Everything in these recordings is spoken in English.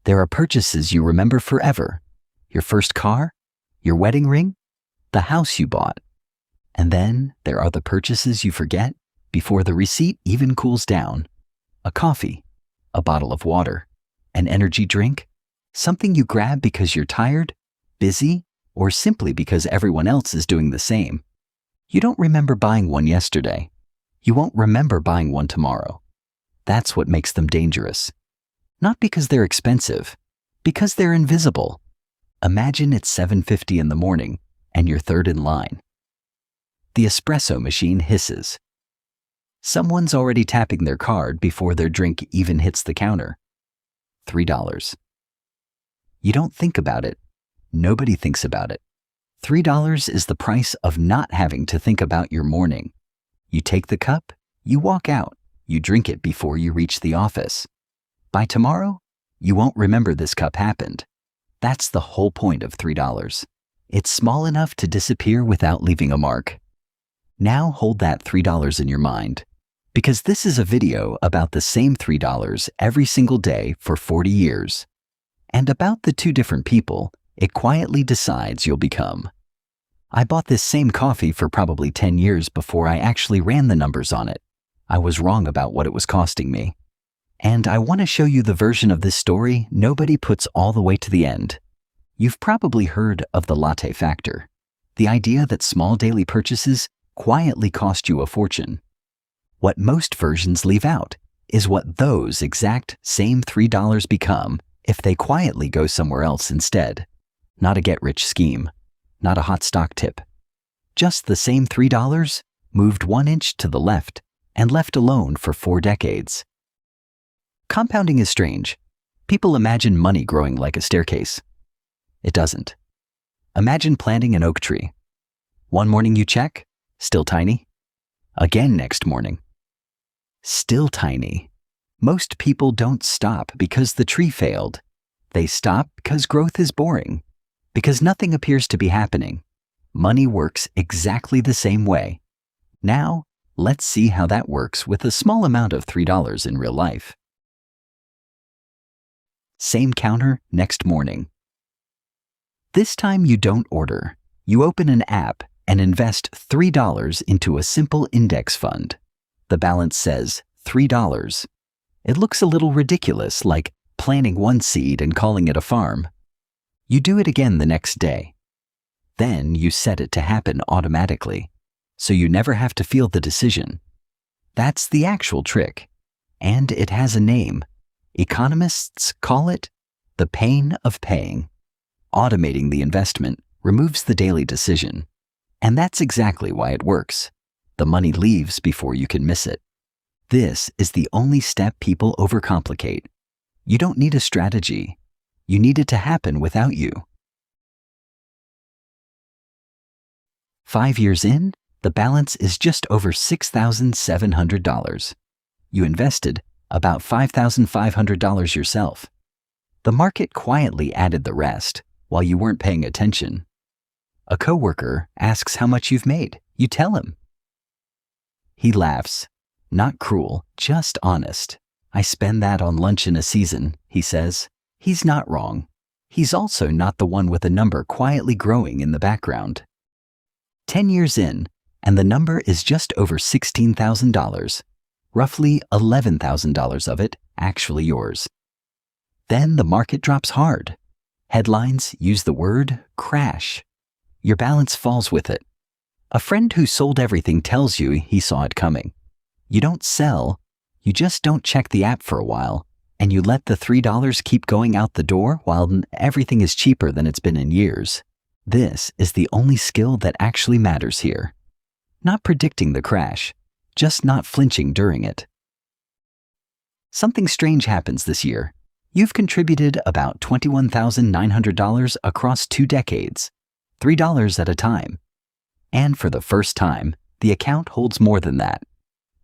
There are purchases you remember forever. Your first car, your wedding ring, the house you bought. And then there are the purchases you forget before the receipt even cools down. A coffee, a bottle of water, an energy drink, something you grab because you're tired, busy, or simply because everyone else is doing the same. You don't remember buying one yesterday. You won't remember buying one tomorrow. That's what makes them dangerous. Not because they're expensive, because they're invisible. Imagine it's 7:50 in the morning and you're third in line. The espresso machine hisses. Someone's already tapping their card before their drink even hits the counter. $3. You don't think about it. Nobody thinks about it. $3 is the price of not having to think about your morning. You take the cup, you walk out, you drink it before you reach the office. By tomorrow, you won't remember this cup happened. That's the whole point of $3. It's small enough to disappear without leaving a mark. Now hold that $3 in your mind, because this is a video about the same $3 every single day for 40 years. And about the two different people it quietly decides you'll become. I bought this same coffee for probably 10 years before I actually ran the numbers on it. I was wrong about what it was costing me. And I want to show you the version of this story nobody puts all the way to the end. You've probably heard of the Latte Factor, the idea that small daily purchases quietly cost you a fortune. What most versions leave out is what those exact same $3 become if they quietly go somewhere else instead. Not a get-rich scheme, not a hot stock tip. Just the same $3 moved 1 inch to the left and left alone for 4 decades. Compounding is strange. People imagine money growing like a staircase. It doesn't. Imagine planting an oak tree. One morning you check, still tiny. Again next morning, still tiny. Most people don't stop because the tree failed. They stop because growth is boring, because nothing appears to be happening. Money works exactly the same way. Now, let's see how that works with a small amount of $3 in real life. Same counter next morning. This time you don't order. You open an app and invest $3 into a simple index fund. The balance says $3. It looks a little ridiculous, like planting one seed and calling it a farm. You do it again the next day. Then you set it to happen automatically, so you never have to feel the decision. That's the actual trick, and it has a name. Economists call it the pain of paying. Automating the investment removes the daily decision, and that's exactly why it works. The money leaves before you can miss it. This is the only step people overcomplicate. You don't need a strategy. You need it to happen without you. 5 years in, the balance is just over $6,700. You invested about $5,500 yourself. The market quietly added the rest while you weren't paying attention. A coworker asks how much you've made. You tell him. He laughs. Not cruel, just honest. I spend that on lunch in a season, he says. He's not wrong. He's also not the one with a number quietly growing in the background. 10 years in, and the number is just over $16,000. Roughly $11,000 of it actually yours. Then the market drops hard. Headlines use the word crash. Your balance falls with it. A friend who sold everything tells you he saw it coming. You don't sell, you just don't check the app for a while, and you let the $3 keep going out the door while everything is cheaper than it's been in years. This is the only skill that actually matters here. Not predicting the crash, just not flinching during it. Something strange happens this year. You've contributed about $21,900 across 2 decades, $3 at a time. And for the first time, the account holds more than that.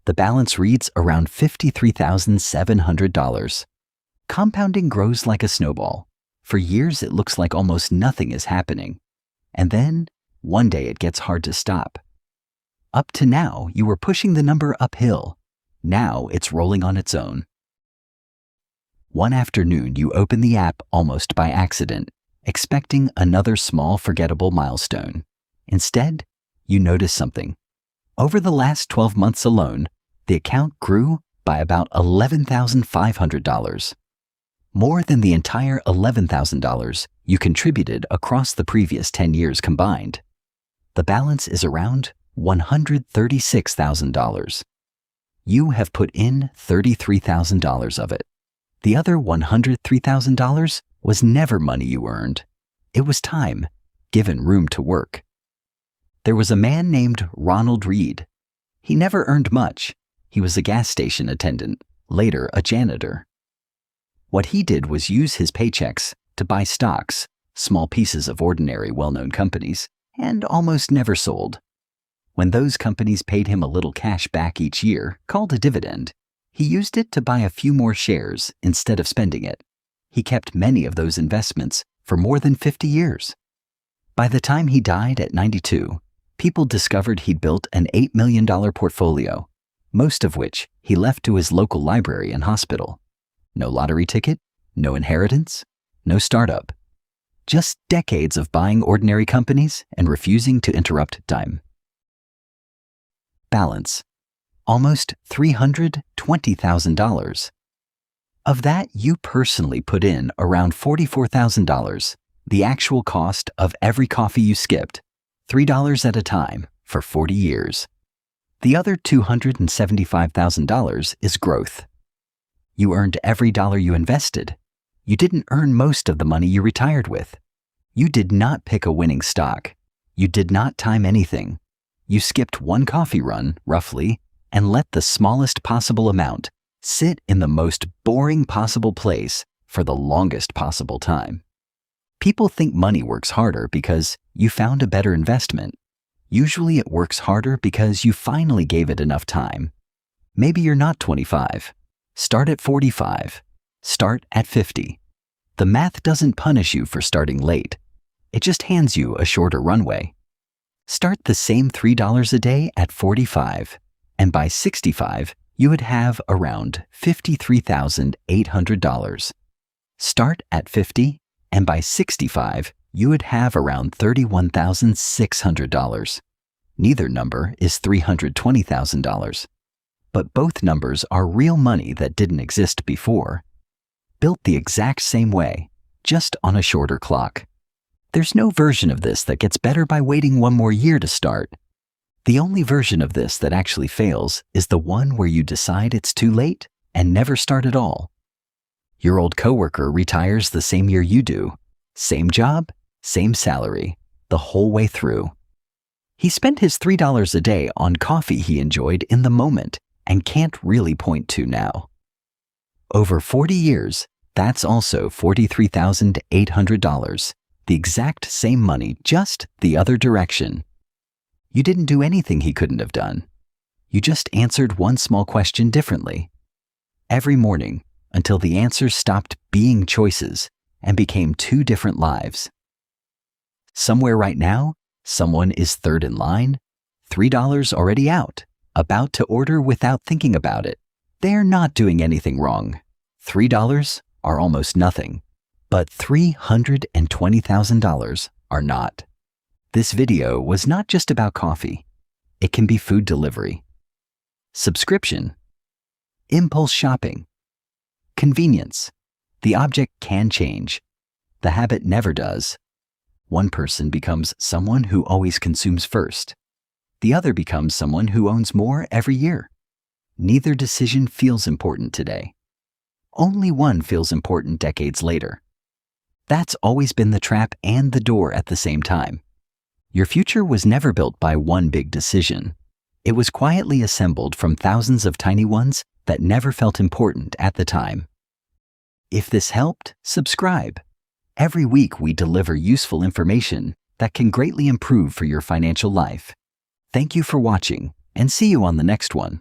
The balance reads around $53,700. Compounding grows like a snowball. For years, it looks like almost nothing is happening. And then, one day it gets hard to stop. Up to now, you were pushing the number uphill. Now it's rolling on its own. One afternoon, you open the app almost by accident, expecting another small, forgettable milestone. Instead, you notice something. Over the last 12 months alone, the account grew by about $11,500. More than the entire $11,000 you contributed across the previous 10 years combined. The balance is around $136,000. You have put in $33,000 of it. The other $103,000 was never money you earned. It was time, given room to work. There was a man named Ronald Read. He never earned much. He was a gas station attendant, later a janitor. What he did was use his paychecks to buy stocks, small pieces of ordinary well-known companies, and almost never sold. When those companies paid him a little cash back each year, called a dividend, he used it to buy a few more shares instead of spending it. He kept many of those investments for more than 50 years. By the time he died at 92, people discovered he'd built an $8 million portfolio, most of which he left to his local library and hospital. No lottery ticket, no inheritance, no startup. Just decades of buying ordinary companies and refusing to interrupt time. Balance. Almost $320,000. Of that, you personally put in around $44,000, the actual cost of every coffee you skipped, $3 at a time for 40 years. The other $275,000 is growth. You earned every dollar you invested. You didn't earn most of the money you retired with. You did not pick a winning stock. You did not time anything. You skipped one coffee run, roughly, and let the smallest possible amount sit in the most boring possible place for the longest possible time. People think money works harder because you found a better investment. Usually it works harder because you finally gave it enough time. Maybe you're not 25. Start at 45. Start at 50. The math doesn't punish you for starting late. It just hands you a shorter runway. Start the same $3 a day at 45, and by 65, you would have around $53,800. Start at 50, and by 65, you would have around $31,600. Neither number is $320,000. But both numbers are real money that didn't exist before. Built the exact same way, just on a shorter clock. There's no version of this that gets better by waiting one more year to start. The only version of this that actually fails is the one where you decide it's too late and never start at all. Your old coworker retires the same year you do. Same job, same salary, the whole way through. He spent his $3 a day on coffee he enjoyed in the moment and can't really point to now. Over 40 years, that's also $43,800. The exact same money, just the other direction. You didn't do anything he couldn't have done. You just answered one small question differently. Every morning, until the answers stopped being choices and became two different lives. Somewhere right now, someone is third in line, $3 already out, about to order without thinking about it. They're not doing anything wrong. $3 are almost nothing. But $320,000 are not. This video was not just about coffee. It can be food delivery, subscription, impulse shopping, convenience. The object can change. The habit never does. One person becomes someone who always consumes first. The other becomes someone who owns more every year. Neither decision feels important today. Only one feels important decades later. That's always been the trap and the door at the same time. Your future was never built by one big decision. It was quietly assembled from thousands of tiny ones that never felt important at the time. If this helped, subscribe. Every week we deliver useful information that can greatly improve for your financial life. Thank you for watching, and see you on the next one.